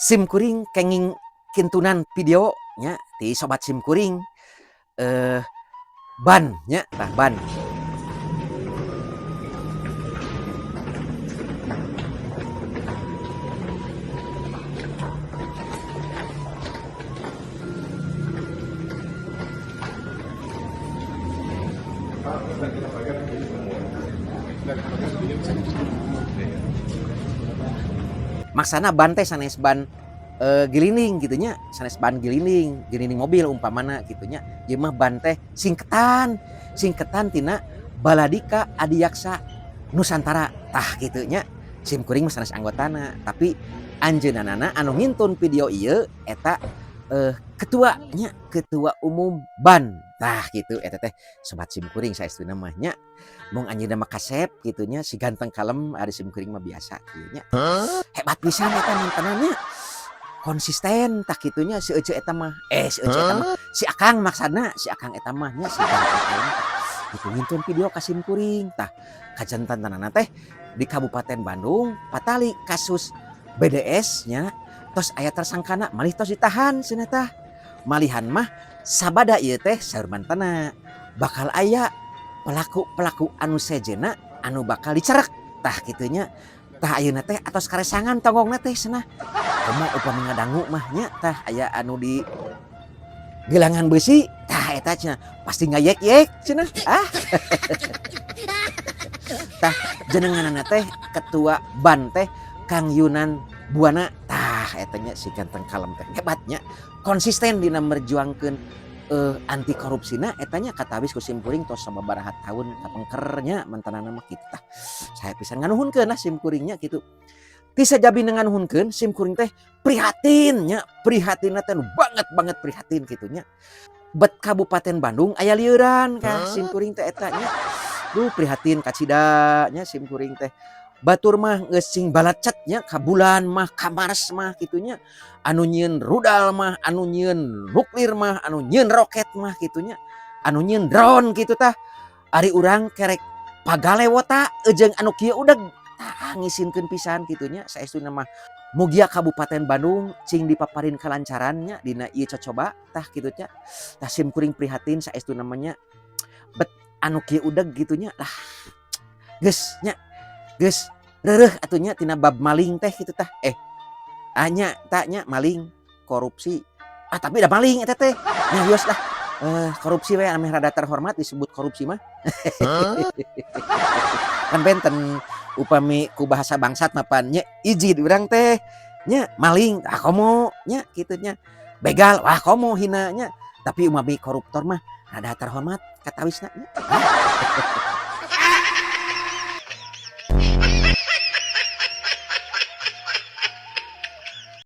Simkuring kenging kintunan video nya ti sobat simkuring ban nya tah ban. Maksana ban teh sanes ban gilining gitunya, sanes ban gilining mobil umpamana gitunya. Ieu mah ban teh singketan tina Baladika Adiaksa Nusantara tah gitunya. Simkuring mah sanes anggotana, tapi anjeunana anu ngintun video ieu eta ketuanya, ketua umum ban. Tah gitu eta teh sobat simkuring saestuna mah nya. Mung anjeunna mah kasep gitunya, si ganteng kalem ari simkuring mah biasa kieu nya. Hebat pisan eta mantenana konsisten tak gitunya si Ece eta mah si Akang maksana si Akang eta mah nya si ganteng gitu ngintun video ka simkuring tah kajantanana teh di Kabupaten Bandung patali kasus BDS nya tos aya tersangkana malih tos ditahan cenah tah malihan mah sabada ieu teh saur mantena bakal aya pelaku anu sejena anu bakal dicerek tah gitunya tah ayeuna teh atos karesangan tonggongna teh cenah komo upami ngadangu mah nya tah aya anu di gelangan besi tah eta cenah pasti ngayek-yek cenah tah jenenganana teh ketua ban teh Kang Yunan Buana tah eta nya si ganteng kalem teh hebatnya konsisten dina merjuangkeun anti korupsina etanya katabis ku simkuring tos sababaraha taun kapengkernya mantanana mah kitu tah saya pisan nganuhunkeun lah simkuringnya kitu ti sajabi nganuhunkeun simkuring teh prihatinnya prihatinna teh banget prihatin kitunya bet Kabupaten Bandung aya lieuran ka simkuring teh eta nya duh prihatin kacida nya simkuring teh batur mah geus sing balacet nya ka bulan mah ka Mars mah kitunya anu nyieun rudal mah anu nyieun nuklir mah anu nyieun roket mah kitunya anu nyieun drone kitu tah ari urang kerek pagalewota jeung anu kieu udah tah ngisinkeun pisan kitunya saestuna mah mugia Kabupaten Bandung cing dipaparin kalancarannya dina ieu cocoba tah kitu nya tah simkuring prihatin saestuna namanya bet anu kieu udah gitunya lah geus nya geus reureuh atunya tina bab maling teh kitu tah anya taknya maling korupsi tapi da maling eta teh nya wios lah korupsi we anu rada terhormat disebut korupsi mah kan benten upami ku bahasa bangsat mah pan nya iji urang teh nya maling komo nya kitu nya begal wah komo hina nya tapi umami koruptor mah rada terhormat katawisna nya